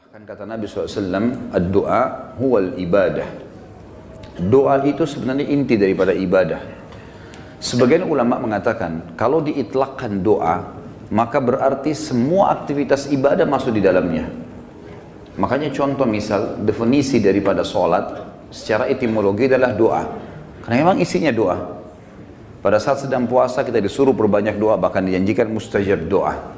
Kan kata Nabi SAW, ad-du'a huwal ibadah. Doa itu sebenarnya inti daripada ibadah. Sebagian ulama mengatakan, kalau diitlakkan doa, maka berarti semua aktivitas ibadah masuk di dalamnya. Makanya contoh misal, definisi daripada sholat, secara etimologi adalah doa. Karena memang isinya doa. Pada saat sedang puasa kita disuruh perbanyak doa, bahkan dijanjikan mustajab doa.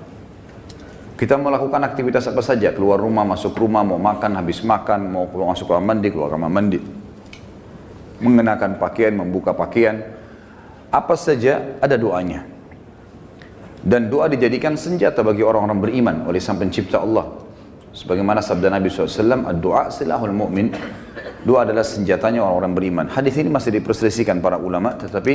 Kita melakukan aktivitas apa saja, keluar rumah, masuk rumah, mau makan, habis makan, mau keluar masuk kamar mandi, keluar kamar mandi. Mengenakan pakaian, membuka pakaian, apa saja ada doanya. Dan doa dijadikan senjata bagi orang-orang beriman oleh Sang Pencipta Allah. Sebagaimana sabda Nabi SAW, ad-du'a silahul mu'min. Doa adalah senjatanya orang-orang beriman. Hadis ini masih diperselisihkan para ulama, tetapi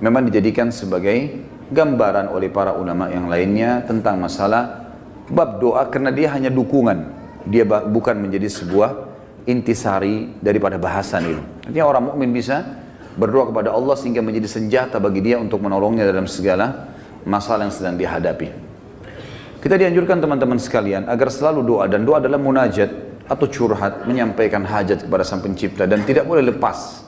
memang dijadikan sebagai gambaran oleh para ulama yang lainnya tentang masalah bab doa, karena dia hanya dukungan, dia bukan menjadi sebuah intisari daripada bahasan itu. Artinya orang mukmin bisa berdoa kepada Allah sehingga menjadi senjata bagi dia untuk menolongnya dalam segala masalah yang sedang dihadapi. Kita dianjurkan teman-teman sekalian agar selalu doa, dan doa adalah munajat atau curhat, menyampaikan hajat kepada Sang Pencipta, dan tidak boleh lepas.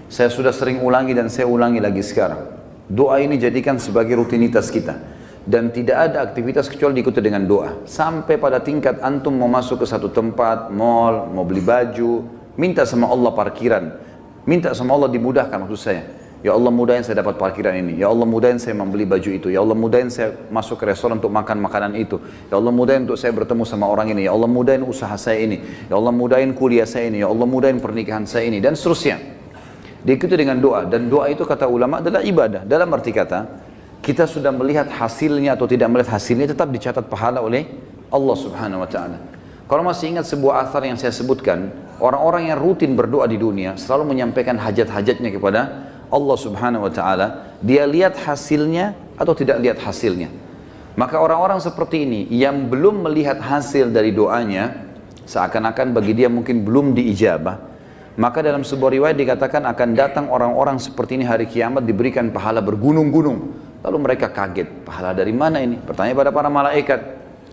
Saya sudah sering ulangi dan saya ulangi lagi sekarang. Doa ini jadikan sebagai rutinitas kita. Dan tidak ada aktivitas kecuali diikuti dengan doa. Sampai pada tingkat antum mau masuk ke satu tempat, mall, mau beli baju, minta sama Allah parkiran. Minta sama Allah dimudahkan maksud saya. Ya Allah mudahin saya dapat parkiran ini. Ya Allah mudahin saya membeli baju itu. Ya Allah mudahin saya masuk ke restoran untuk makan makanan itu. Ya Allah mudahin untuk saya bertemu sama orang ini. Ya Allah mudahin usaha saya ini. Ya Allah mudahin kuliah saya ini. Ya Allah mudahin pernikahan saya ini. Dan seterusnya. Diikuti dengan doa. Dan doa itu kata ulama adalah ibadah. Dalam arti kata, kita sudah melihat hasilnya atau tidak melihat hasilnya, tetap dicatat pahala oleh Allah Subhanahu wa ta'ala. Kalau masih ingat sebuah athar yang saya sebutkan, orang-orang yang rutin berdoa di dunia selalu menyampaikan hajat-hajatnya kepada Allah Subhanahu wa ta'ala. Dia lihat hasilnya atau tidak lihat hasilnya. Maka orang-orang seperti ini yang belum melihat hasil dari doanya, seakan-akan bagi dia mungkin belum diijabah, maka dalam sebuah riwayat dikatakan akan datang orang-orang seperti ini hari kiamat diberikan pahala bergunung-gunung. Lalu mereka kaget, pahala dari mana ini? Bertanya pada para malaikat.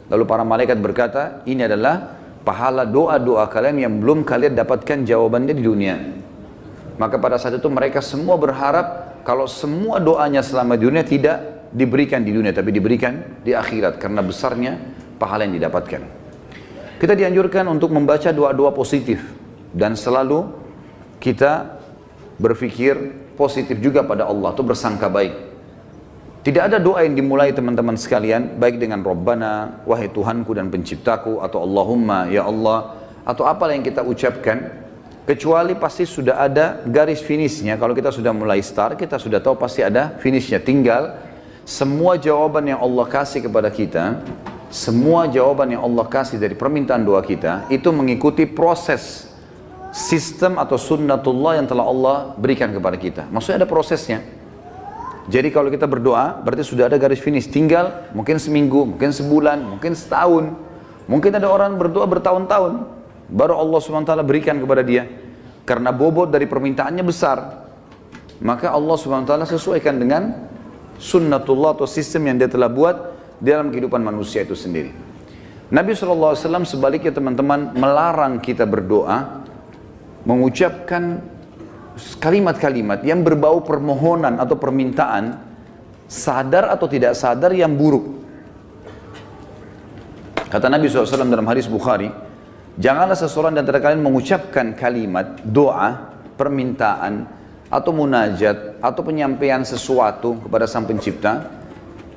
Lalu para malaikat berkata, ini adalah pahala doa-doa kalian yang belum kalian dapatkan jawabannya di dunia. Maka pada saat itu mereka semua berharap kalau semua doanya selama di dunia tidak diberikan di dunia, tapi diberikan di akhirat karena besarnya pahala yang didapatkan. Kita dianjurkan untuk membaca doa-doa positif dan selalu kita berpikir positif juga pada Allah, atau bersangka baik. Tidak ada doa yang dimulai teman-teman sekalian, baik dengan Rabbana, wahai Tuhanku dan penciptaku, atau Allahumma, ya Allah, atau apalah yang kita ucapkan, kecuali pasti sudah ada garis finishnya. Kalau kita sudah mulai start, kita sudah tahu pasti ada finishnya. Tinggal semua jawaban yang Allah kasih kepada kita, semua jawaban yang Allah kasih dari permintaan doa kita, itu mengikuti proses sistem atau sunnatullah yang telah Allah berikan kepada kita. Maksudnya ada prosesnya. Jadi kalau kita berdoa, berarti sudah ada garis finish. Tinggal mungkin seminggu, mungkin sebulan, mungkin setahun. Mungkin ada orang berdoa bertahun-tahun, baru Allah SWT berikan kepada dia. Karena bobot dari permintaannya besar. Maka Allah SWT sesuaikan dengan sunnatullah atau sistem yang dia telah buat dalam kehidupan manusia itu sendiri. Nabi SAW sebaliknya teman-teman melarang kita berdoa, mengucapkan kalimat-kalimat yang berbau permohonan atau permintaan, sadar atau tidak sadar, yang buruk. Kata Nabi SAW dalam hadis Bukhari, janganlah seseorang di antara kalian mengucapkan kalimat doa, permintaan, atau munajat, atau penyampaian sesuatu kepada Sang Pencipta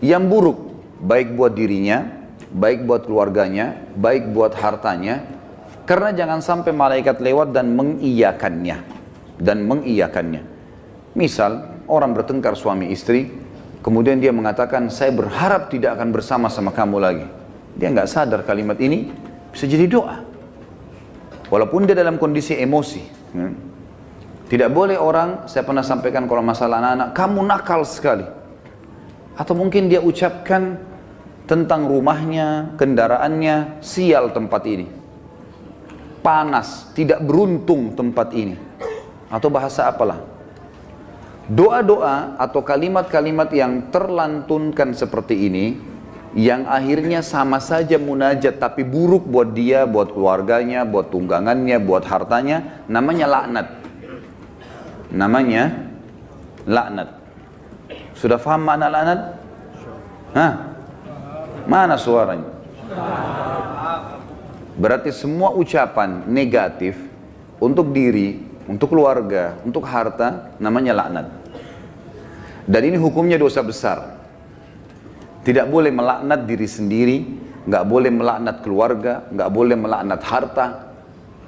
yang buruk, baik buat dirinya, baik buat keluarganya, baik buat hartanya, karena jangan sampai malaikat lewat dan mengiyakannya. Misal orang bertengkar suami istri, kemudian dia mengatakan, saya berharap tidak akan bersama-sama kamu lagi. Dia nggak sadar kalimat ini bisa jadi doa, walaupun dia dalam kondisi emosi. Tidak boleh orang, saya pernah sampaikan kalau masalah anak-anak, kamu nakal sekali. Atau mungkin dia ucapkan tentang rumahnya, kendaraannya, sial tempat ini, panas, tidak beruntung tempat ini, atau bahasa apalah. Doa-doa atau kalimat-kalimat yang terlantunkan seperti ini yang akhirnya sama saja munajat tapi buruk buat dia, buat keluarganya, buat tunggangannya, buat hartanya, namanya laknat. Namanya laknat. Sudah paham makna laknat? Hah? Mana suaranya? Berarti semua ucapan negatif untuk diri, untuk keluarga, untuk harta, namanya laknat. Dan ini hukumnya dosa besar. Tidak boleh melaknat diri sendiri, nggak boleh melaknat keluarga, nggak boleh melaknat harta.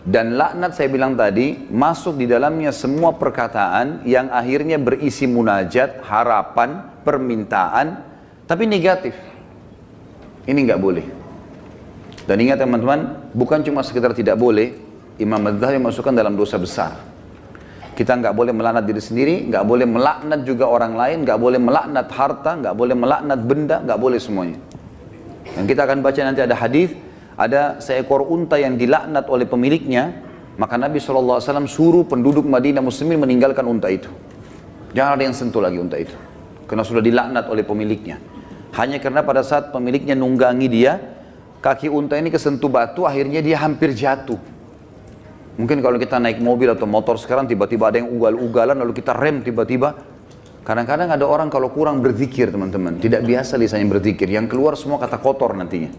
Dan laknat saya bilang tadi, masuk di dalamnya semua perkataan yang akhirnya berisi munajat, harapan, permintaan, tapi negatif. Ini nggak boleh. Dan ingat teman-teman, bukan cuma sekedar tidak boleh, Imam Adz-Dzahabi masukkan dalam dosa besar. Kita nggak boleh melaknat diri sendiri, nggak boleh melaknat juga orang lain, nggak boleh melaknat harta, nggak boleh melaknat benda, nggak boleh semuanya. Dan kita akan baca nanti ada hadis, ada seekor unta yang dilaknat oleh pemiliknya, maka Nabi SAW suruh penduduk Madinah Muslimin meninggalkan unta itu. Jangan ada yang sentuh lagi unta itu, karena sudah dilaknat oleh pemiliknya. Hanya karena pada saat pemiliknya nunggangi dia, kaki unta ini kesentuh batu, akhirnya dia hampir jatuh. Mungkin kalau kita naik mobil atau motor sekarang tiba-tiba ada yang ugal-ugalan lalu kita rem tiba-tiba. Kadang-kadang ada orang kalau kurang berzikir teman-teman, tidak biasa lisannya berzikir, yang keluar semua kata kotor nantinya.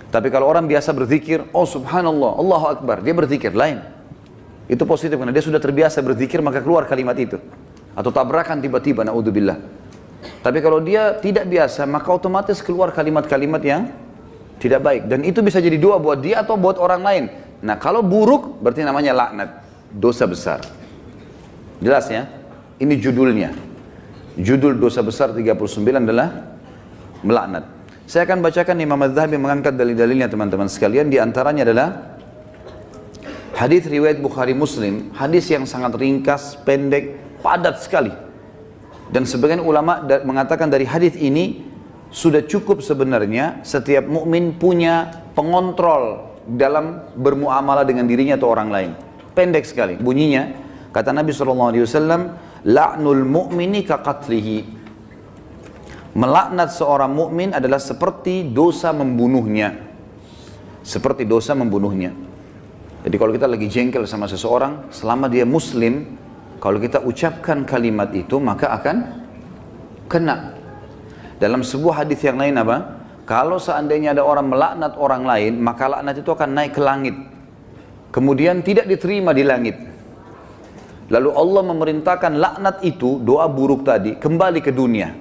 Tapi kalau orang biasa berzikir, oh subhanallah, Allahu Akbar, dia berzikir lain. Itu positif karena dia sudah terbiasa berzikir maka keluar kalimat itu. Atau tabrakan tiba-tiba, naudzubillah. Tapi kalau dia tidak biasa maka otomatis keluar kalimat-kalimat yang tidak baik. Dan itu bisa jadi doa buat dia atau buat orang lain. Nah kalau buruk berarti namanya laknat, dosa besar. Jelas ya? Ini judulnya. Judul dosa besar 39 adalah melaknat. Saya akan bacakan Imam Adz-Dzahabi mengangkat dalil-dalilnya teman-teman sekalian. Di antaranya adalah hadis riwayat Bukhari Muslim, hadis yang sangat ringkas, pendek, padat sekali. Dan sebagian ulama mengatakan dari hadis ini sudah cukup sebenarnya setiap mukmin punya pengontrol dalam bermuamalah dengan dirinya atau orang lain. Pendek sekali bunyinya, kata Nabi SAW, la'nul mu'mini kaqatlihi. Melaknat seorang mukmin adalah seperti dosa membunuhnya. Seperti dosa membunuhnya. Jadi kalau kita lagi jengkel sama seseorang, selama dia muslim, kalau kita ucapkan kalimat itu maka akan kena. Dalam sebuah hadis yang lain apa? Kalau seandainya ada orang melaknat orang lain, maka laknat itu akan naik ke langit. Kemudian tidak diterima di langit. Lalu Allah memerintahkan laknat itu, doa buruk tadi, kembali ke dunia.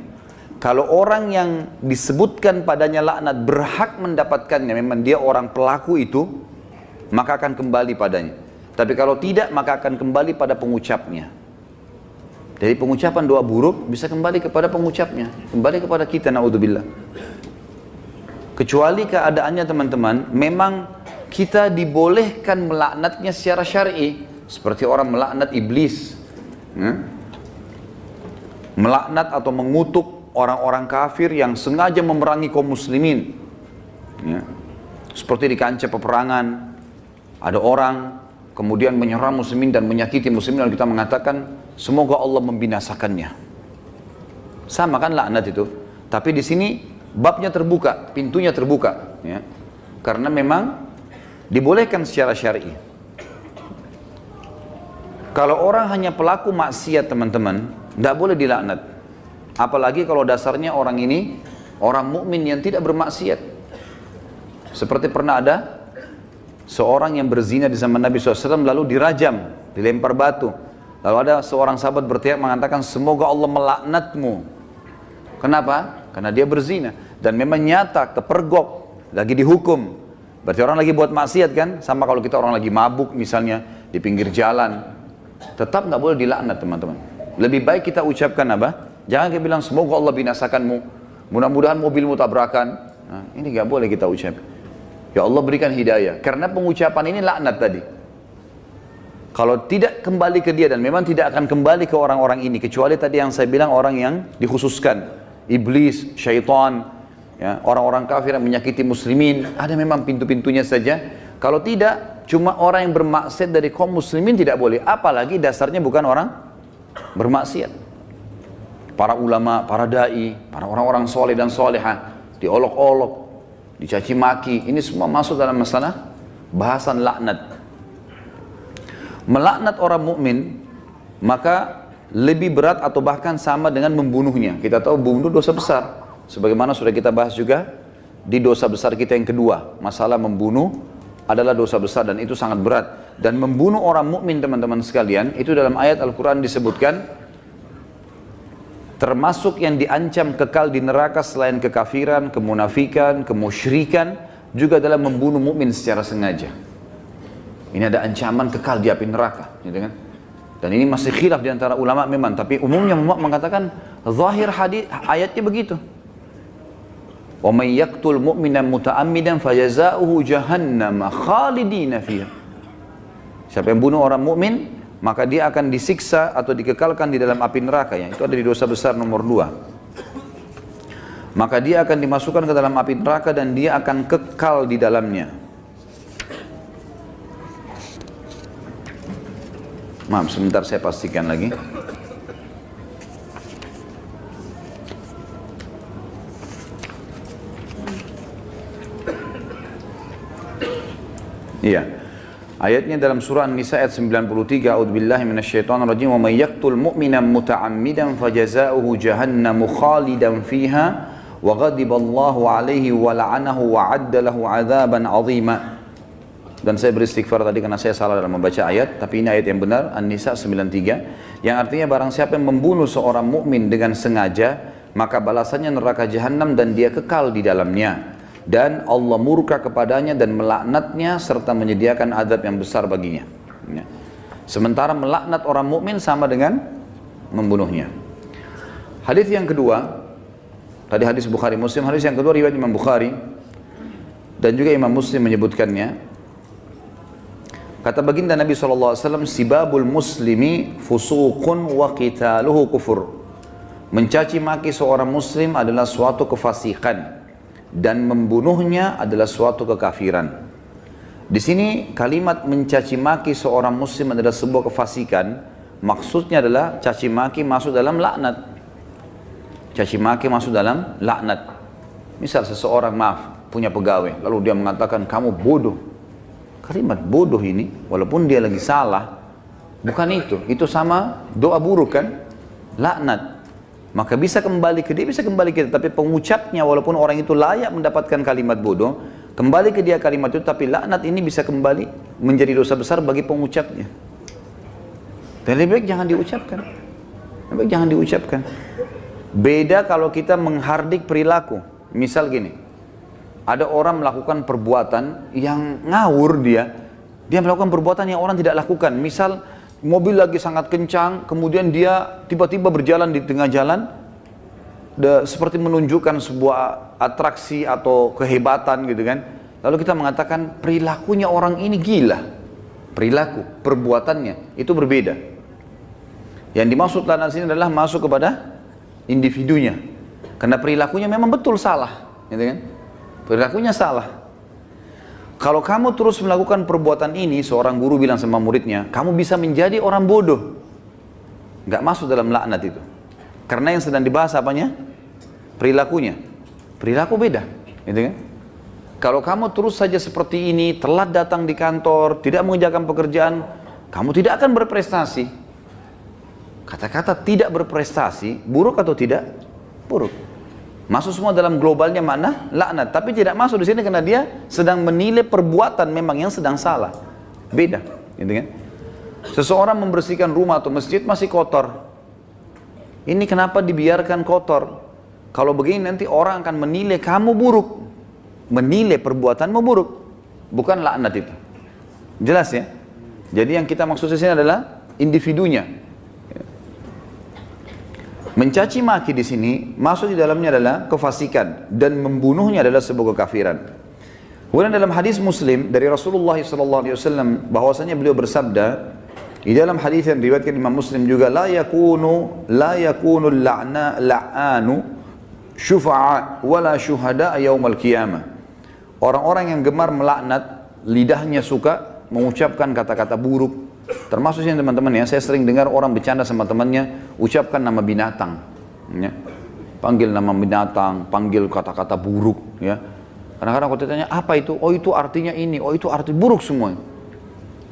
Kalau orang yang disebutkan padanya laknat berhak mendapatkannya, memang dia orang pelaku itu, maka akan kembali padanya. Tapi kalau tidak, maka akan kembali pada pengucapnya. Jadi pengucapan doa buruk bisa kembali kepada pengucapnya, kembali kepada kita, naudzubillah. Kecuali keadaannya teman-teman, memang kita dibolehkan melaknatnya secara syar'i, seperti orang melaknat iblis, melaknat atau mengutuk orang-orang kafir yang sengaja memerangi kaum muslimin. Seperti di kancah peperangan, ada orang kemudian menyerang muslimin dan menyakiti muslimin, lalu kita mengatakan semoga Allah membinasakannya. Sama kan laknat itu, tapi di sini babnya terbuka, pintunya terbuka, ya. Karena memang dibolehkan secara syar'i. Kalau orang hanya pelaku maksiat teman-teman, tidak boleh dilaknat. Apalagi kalau dasarnya orang ini orang mukmin yang tidak bermaksiat. Seperti pernah ada seorang yang berzina di zaman Nabi SAW lalu dirajam, dilempar batu. Lalu ada seorang sahabat berteriak mengatakan semoga Allah melaknatmu. Kenapa? Karena dia berzina. Dan memang nyata, kepergok, lagi dihukum. Berarti orang lagi buat maksiat kan? Sama kalau kita orang lagi mabuk misalnya, di pinggir jalan. Tetap nggak boleh dilaknat teman-teman. Lebih baik kita ucapkan apa? Jangan kita bilang semoga Allah binasakanmu. Mudah-mudahan mobilmu tabrakan. Nah, ini nggak boleh kita ucap. Ya Allah berikan hidayah. Karena pengucapan ini laknat tadi. Kalau tidak kembali ke dia dan memang tidak akan kembali ke orang-orang ini. Kecuali tadi yang saya bilang orang yang dikhususkan. Iblis, syaitan, ya, orang-orang kafir yang menyakiti muslimin, ada memang pintu-pintunya saja. Kalau tidak, cuma orang yang bermaksiat dari kaum muslimin tidak boleh. Apalagi dasarnya bukan orang bermaksiat. Para ulama, para da'i, para orang-orang soleh dan solehah, diolok-olok, dicaci maki. Ini semua masuk dalam masalah bahasan laknat. Melaknat orang mukmin maka lebih berat atau bahkan sama dengan membunuhnya. Kita tahu bunuh dosa besar. Sebagaimana sudah kita bahas juga di dosa besar kita yang kedua, masalah membunuh adalah dosa besar dan itu sangat berat. Dan membunuh orang mukmin teman-teman sekalian, itu dalam ayat Al-Quran disebutkan termasuk yang diancam kekal di neraka selain kekafiran, kemunafikan, kemusyrikan, juga dalam membunuh mukmin secara sengaja. Ini ada ancaman kekal di api neraka, gitu kan? Dan ini masih khilaf di antara ulama memang, tapi umumnya ulama mengatakan zahir hadis ayatnya begitu. Wa may yaqtul mu'mina muta'ammidan fajazaohu jahannam khalidina fiha. Siapa yang bunuh orang mukmin, maka dia akan disiksa atau dikekalkan di dalam api neraka, yang itu ada di dosa besar nomor 2. Maka dia akan dimasukkan ke dalam api neraka dan dia akan kekal di dalamnya. Maaf, sebentar saya pastikan lagi. Iya. Ayatnya dalam surah An-Nisa ayat 93, A'udzubillahi minasyaitonirrajim, wa may yaqtul mu'mina muta'ammidan fajazaohu jahannamu khalidan fiha wa ghadiballahu 'alaihi wa la'anahu wa 'adda lahu 'adzaban 'azima. Dan saya beristighfar tadi karena saya salah dalam membaca ayat, tapi ini ayat yang benar, An-Nisa 93, yang artinya barang siapa yang membunuh seorang mukmin dengan sengaja, maka balasannya neraka jahanam dan dia kekal di dalamnya. Dan Allah murka kepadanya dan melaknatnya serta menyediakan azab yang besar baginya. Ya. Sementara melaknat orang mukmin sama dengan membunuhnya. Hadis yang kedua, tadi hadis Bukhari Muslim, hadis yang kedua riwayat Imam Bukhari dan juga Imam Muslim menyebutkannya. Kata baginda Nabi SAW, sibabul muslimi fusuqun wa qitaluhu kufur. Mencaci maki seorang muslim adalah suatu kefasikan dan membunuhnya adalah suatu kekafiran. Di sini kalimat mencaci maki seorang muslim adalah sebuah kefasikan, maksudnya adalah caci maki masuk dalam laknat. Caci maki masuk dalam laknat. Misal seseorang punya pegawai, lalu dia mengatakan kamu bodoh. Kalimat bodoh ini, walaupun dia lagi salah, bukan itu sama doa buruk kan, laknat. Maka bisa kembali ke dia, bisa kembali ke dia, tapi pengucapnya walaupun orang itu layak mendapatkan kalimat bodoh, kembali ke dia kalimat itu, tapi laknat ini bisa kembali menjadi dosa besar bagi pengucapnya. Dan lebih baik jangan diucapkan. Lebih baik jangan diucapkan. Beda kalau kita menghardik perilaku. Misal gini, ada orang melakukan perbuatan yang ngawur dia melakukan perbuatan yang orang tidak lakukan. Misal mobil lagi sangat kencang, kemudian dia tiba-tiba berjalan di tengah jalan, seperti menunjukkan sebuah atraksi atau kehebatan gitu kan. Lalu kita mengatakan perilakunya orang ini gila. Perilaku, perbuatannya itu berbeda. Yang dimaksud dalam sini adalah masuk kepada individunya. Karena perilakunya memang betul salah, gitu kan? Perilakunya salah. Kalau kamu terus melakukan perbuatan ini, seorang guru bilang sama muridnya, kamu bisa menjadi orang bodoh. Nggak masuk dalam laknat itu. Karena yang sedang dibahas apanya? Perilakunya. Perilaku beda, gitu kan? Kalau kamu terus saja seperti ini, telat datang di kantor, tidak mengerjakan pekerjaan, kamu tidak akan berprestasi. Kata-kata tidak berprestasi, buruk atau tidak? Buruk. Masuk semua dalam globalnya makna laknat, tapi tidak masuk di sini karena dia sedang menilai perbuatan memang yang sedang salah. Beda, gitu kan? Seseorang membersihkan rumah atau masjid masih kotor. Ini kenapa dibiarkan kotor? Kalau begini nanti orang akan menilai kamu buruk. Menilai perbuatanmu buruk. Bukan laknat itu. Jelas ya? Jadi yang kita maksud di sini adalah individunya. Mencaci maki di sini masuk di dalamnya adalah kefasikan dan membunuhnya adalah sebuah kekafiran. Kemudian dalam hadis Muslim dari Rasulullah SAW bahwasanya beliau bersabda di dalam hadis yang diriwayatkan Imam Muslim juga, la yakunu la'anu syufa'a wala syuhada yaumil qiyamah. Orang-orang yang gemar melaknat, lidahnya suka mengucapkan kata-kata buruk. Termasuk yang teman-teman ya, saya sering dengar orang bercanda sama temannya, ucapkan nama binatang. Ya. panggil nama binatang, panggil kata-kata buruk, ya. Kadang-kadang kalau ditanya apa itu, oh itu artinya ini, oh itu arti buruk semua.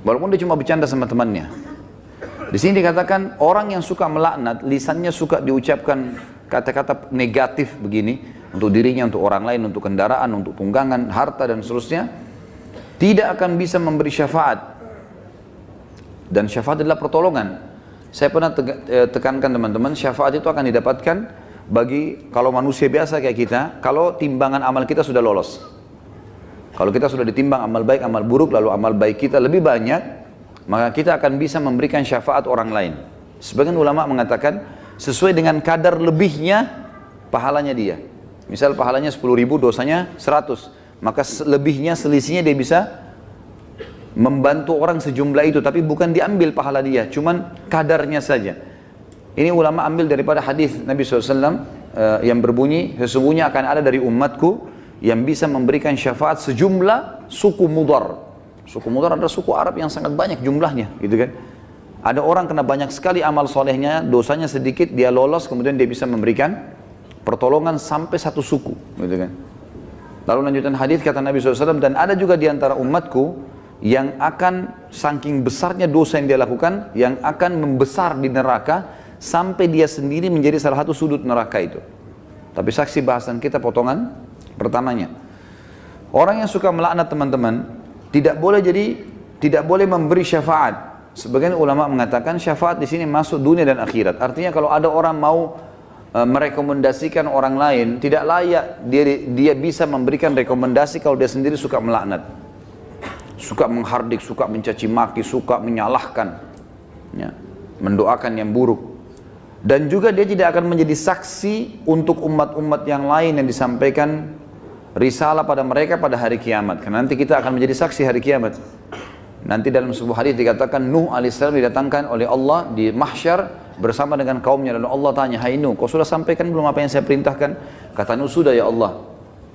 Walaupun dia cuma bercanda sama temannya. Di sini dikatakan orang yang suka melaknat, lisannya suka diucapkan kata-kata negatif begini untuk dirinya, untuk orang lain, untuk kendaraan, untuk tunggangan, harta dan seterusnya, tidak akan bisa memberi syafaat. Dan syafaat adalah pertolongan. Saya pernah tekankan teman-teman, syafaat itu akan didapatkan bagi kalau manusia biasa kayak kita, kalau timbangan amal kita sudah lolos. Kalau kita sudah ditimbang amal baik, amal buruk, lalu amal baik kita lebih banyak, maka kita akan bisa memberikan syafaat orang lain. Sebagian ulama mengatakan sesuai dengan kadar lebihnya pahalanya dia. Misal pahalanya 10.000, dosanya 100, maka lebihnya, selisihnya dia bisa membantu orang sejumlah itu, tapi bukan diambil pahala dia, cuman kadarnya saja. Ini ulama ambil daripada hadis Nabi SAW yang berbunyi, sesungguhnya akan ada dari umatku yang bisa memberikan syafaat sejumlah suku Mudar. Suku Mudar adalah suku Arab yang sangat banyak jumlahnya, gitu kan. Ada orang kena banyak sekali amal solehnya, dosanya sedikit, dia lolos, kemudian dia bisa memberikan pertolongan sampai satu suku, gitu kan. Lalu lanjutan hadis kata Nabi SAW, dan ada juga di antara umatku yang akan saking besarnya dosa yang dia lakukan, yang akan membesar di neraka sampai dia sendiri menjadi salah satu sudut neraka itu. Tapi saksi bahasan kita potongan pertamanya. Orang yang suka melaknat teman-teman, tidak boleh memberi syafaat. Sebagian ulama mengatakan syafaat di sini masuk dunia dan akhirat. Artinya kalau ada orang mau merekomendasikan orang lain, tidak layak dia bisa memberikan rekomendasi kalau dia sendiri suka melaknat, suka menghardik, suka mencaci maki, suka menyalahkan, ya, mendoakan yang buruk. Dan juga dia tidak akan menjadi saksi untuk umat-umat yang lain yang disampaikan risalah pada mereka pada hari kiamat. Karena nanti kita akan menjadi saksi hari kiamat. Nanti dalam sebuah hadis dikatakan Nuh alaihissalam didatangkan oleh Allah di mahsyar bersama dengan kaumnya. Lalu Allah tanya, hai Nuh, kau sudah sampaikan belum apa yang saya perintahkan? Kata Nuh, sudah ya Allah.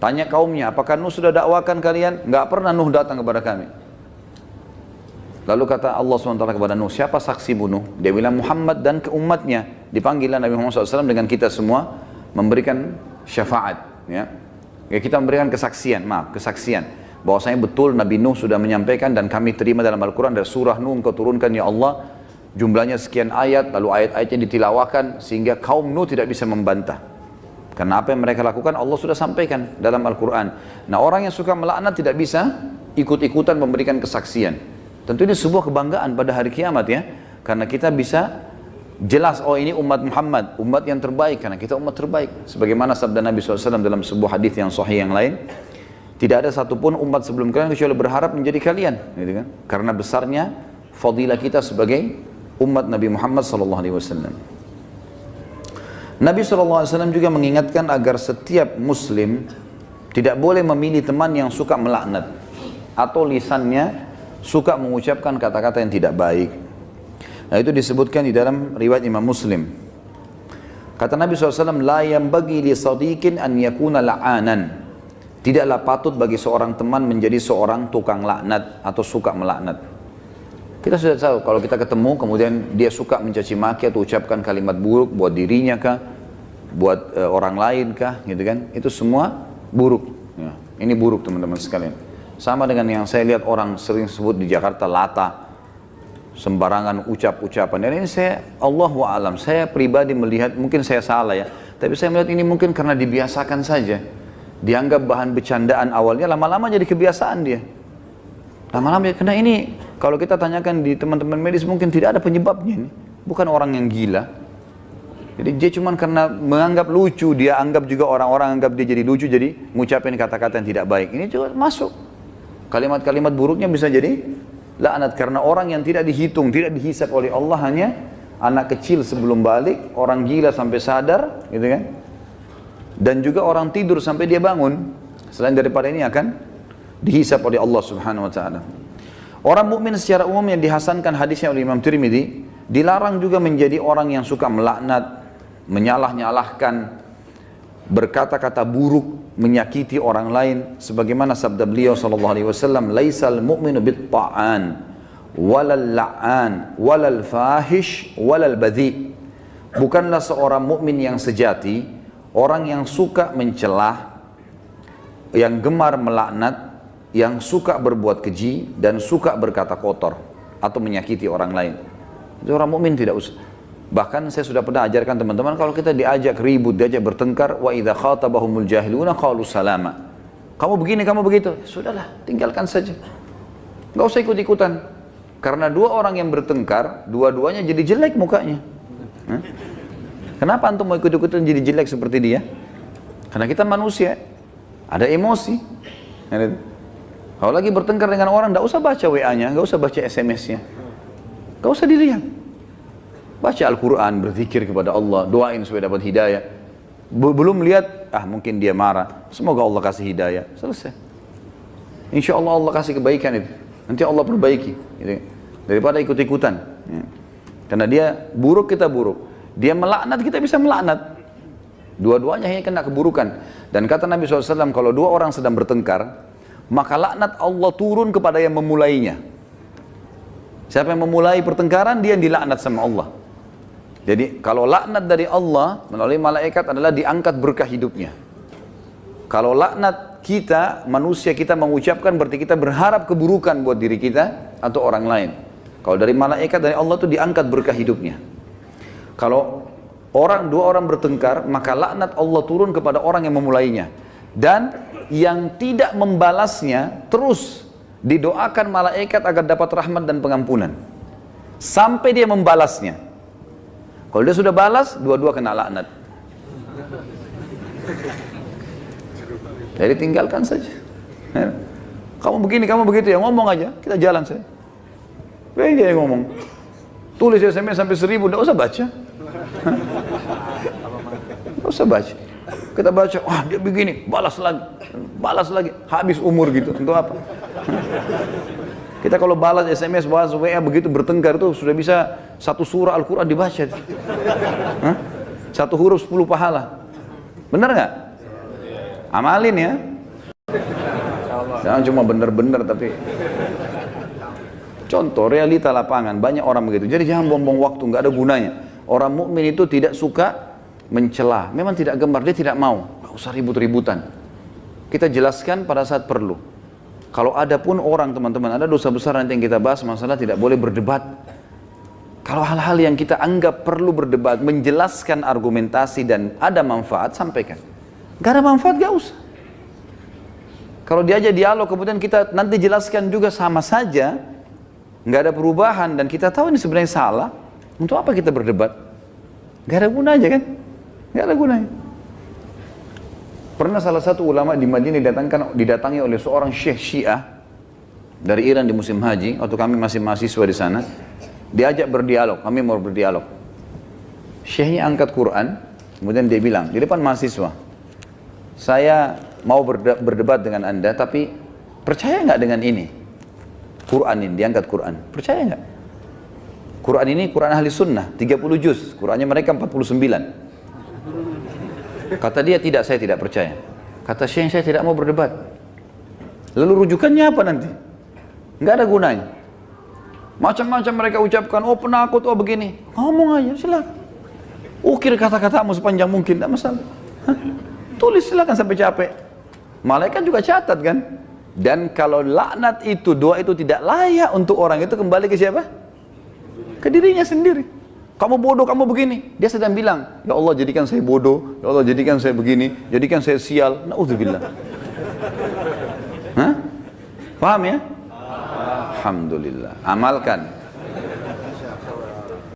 Tanya kaumnya, apakah Nuh sudah dakwakan kalian? Enggak pernah Nuh datang kepada kami. Lalu kata Allah SWT kepada Nuh, siapa saksimu Nuh? Dia bilang Muhammad dan ke umatnya. Dipanggillah Nabi Muhammad SAW dengan kita semua memberikan syafaat, ya. Ya, kita memberikan kesaksian, bahwasanya betul Nabi Nuh sudah menyampaikan dan kami terima dalam Al-Quran dari surah Nuh engkau turunkan ya Allah, jumlahnya sekian ayat, lalu ayat-ayatnya ditilawakan sehingga kaum Nuh tidak bisa membantah. Karena apa yang mereka lakukan Allah sudah sampaikan dalam Al-Quran. Nah, orang yang suka melaknat tidak bisa ikut-ikutan memberikan kesaksian. Tentu ini sebuah kebanggaan pada hari kiamat, ya, karena kita bisa jelas, oh ini umat Muhammad, umat yang terbaik, karena kita umat terbaik. Sebagaimana sabda Nabi SAW dalam sebuah hadis yang sahih yang lain, tidak ada satupun umat sebelum kalian kecuali berharap menjadi kalian, gitu kan? Karena besarnya fadilah kita sebagai umat Nabi Muhammad SAW. Nabi SAW juga mengingatkan agar setiap muslim tidak boleh memilih teman yang suka melaknat atau lisannya suka mengucapkan kata-kata yang tidak baik. Nah, itu disebutkan di dalam riwayat Imam Muslim. Kata Nabi SAW, la yanbaghi li sadiqin an yakuna la'anan. Tidaklah patut bagi seorang teman menjadi seorang tukang laknat atau suka melaknat. Kita sudah tahu kalau kita ketemu kemudian dia suka mencaci maki atau ucapkan kalimat buruk buat dirinya kah, buat orang lain kah, gitu kan? Itu semua buruk. Ya, ini buruk teman-teman sekalian. Sama dengan yang saya lihat orang sering sebut di Jakarta lata, sembarangan ucap-ucapan. Dan ini saya, Allahu a'lam, saya pribadi melihat, mungkin saya salah ya, tapi saya melihat ini mungkin karena dibiasakan saja. Dianggap bahan bercandaan awalnya, lama-lama jadi kebiasaan dia. Lama-lama, karena ini kalau kita tanyakan di teman-teman medis mungkin tidak ada penyebabnya ini. Bukan orang yang gila. Jadi dia cuma karena menganggap lucu, dia anggap juga orang-orang anggap dia jadi lucu, jadi ngucapin kata-kata yang tidak baik. Ini juga masuk. Kalimat-kalimat buruknya bisa jadi laknat karena orang yang tidak dihitung, tidak dihisab oleh Allah, hanya anak kecil sebelum balik, orang gila sampai sadar, gitu kan? Dan juga orang tidur sampai dia bangun. Selain daripada ini akan dihisab oleh Allah Subhanahu wa taala. Orang mukmin secara umum yang dihasankan hadisnya oleh Imam Tirmidzi, dilarang juga menjadi orang yang suka melaknat, menyalah-nyalahkan, berkata-kata buruk, menyakiti orang lain, sebagaimana sabda beliau sallallahu alaihi wasallam, laisal mu'minu bit-ta'an walal la'an walal fahish walal badhi. Bukanlah seorang mukmin yang sejati orang yang suka mencelah, yang gemar melaknat, yang suka berbuat keji, dan suka berkata kotor atau menyakiti orang lain. Itu orang mukmin tidak usah. Bahkan saya sudah pernah ajarkan teman-teman, kalau kita diajak ribut, diajak bertengkar, wa idza khatabahumul jahiluna qalu salama. Kamu begini, kamu begitu. Sudahlah, tinggalkan saja. Enggak usah ikut-ikutan. Karena dua orang yang bertengkar, dua-duanya jadi jelek mukanya. Kenapa antum mau ikut-ikutan jadi jelek seperti dia? Karena kita manusia, ada emosi. Kalau lagi bertengkar dengan orang, enggak usah baca WA-nya, enggak usah baca SMS-nya. Enggak usah dilihat. Baca Al-Quran, berzikir kepada Allah, doain supaya dapat hidayah. Belum lihat, mungkin dia marah. Semoga Allah kasih hidayah. Selesai. Insya Allah Allah kasih kebaikan itu. Nanti Allah perbaiki. Gitu. Daripada ikut-ikutan. Ya. Karena dia buruk, kita buruk. Dia melaknat, kita bisa melaknat. Dua-duanya hanya kena keburukan. Dan kata Nabi SAW, kalau dua orang sedang bertengkar, maka laknat Allah turun kepada yang memulainya. Siapa yang memulai pertengkaran, dia yang dilaknat sama Allah. Jadi kalau laknat dari Allah melalui malaikat adalah diangkat berkah hidupnya. Kalau laknat kita, manusia kita mengucapkan, berarti kita berharap keburukan buat diri kita atau orang lain. Kalau dari malaikat, dari Allah itu diangkat berkah hidupnya. Kalau dua orang bertengkar, maka laknat Allah turun kepada orang yang memulainya. Dan yang tidak membalasnya terus didoakan malaikat agar dapat rahmat dan pengampunan. Sampai dia membalasnya. Kalau dia sudah balas, dua-dua kena laknat. Jadi tinggalkan saja. Kamu begini, kamu begitu ya, ngomong aja, kita jalan saja. Dia yang ngomong. Tulis SMS sampai 1000, tidak usah baca. Tidak usah baca. Kita baca, wah dia begini, balas lagi, habis umur gitu. Untuk apa? Kita kalau balas SMS, balas WA begitu bertengkar itu sudah bisa satu surah Al-Quran dibaca. Satu huruf 10 pahala. Benar nggak? Amalin ya. Jangan cuma benar-benar tapi. Contoh realita lapangan, banyak orang begitu. Jadi jangan buang-buang waktu, nggak ada gunanya. Orang mukmin itu tidak suka mencela. Memang tidak gemar, dia tidak mau. Nggak usah ribut-ributan. Kita jelaskan pada saat perlu. Kalau ada pun orang teman-teman, ada dosa besar nanti yang kita bahas, masalah tidak boleh berdebat. Kalau hal-hal yang kita anggap perlu berdebat, menjelaskan argumentasi dan ada manfaat, sampaikan. Gak ada manfaat, gak usah. Kalau diajak dialog, kemudian kita nanti jelaskan juga sama saja, gak ada perubahan, dan kita tahu ini sebenarnya salah, untuk apa kita berdebat? Gak ada gunanya kan? Gak ada gunanya. Pernah salah satu ulama di Madinah didatangi oleh seorang syekh Syiah dari Iran di musim haji, waktu kami masih mahasiswa di sana, diajak berdialog, kami mau berdialog. Syekhnya angkat Quran, kemudian dia bilang di depan mahasiswa, saya mau berdebat dengan anda, tapi percaya nggak dengan ini? Quran ini, diangkat Quran, percaya nggak? Quran ini Quran ahli sunnah, 30 juz, Qurannya mereka 49. Kata dia, tidak, saya tidak percaya. Kata Syekh, saya tidak mau berdebat. Lalu rujukannya apa nanti? Nggak ada gunanya. Macam-macam mereka ucapkan, oh penakut, oh begini. Ngomong aja, silakan. Ukir kata-katamu sepanjang mungkin, tidak masalah. Tulis silakan sampai capek. Malaikat juga catat kan. Dan kalau laknat itu, doa itu tidak layak untuk orang itu, kembali ke siapa? Ke dirinya sendiri. Kamu bodoh, kamu begini. Dia sedang bilang, ya Allah jadikan saya bodoh, ya Allah jadikan saya begini, jadikan saya sial. Na'udzubillah. Hah? Paham ya? Alhamdulillah. Amalkan.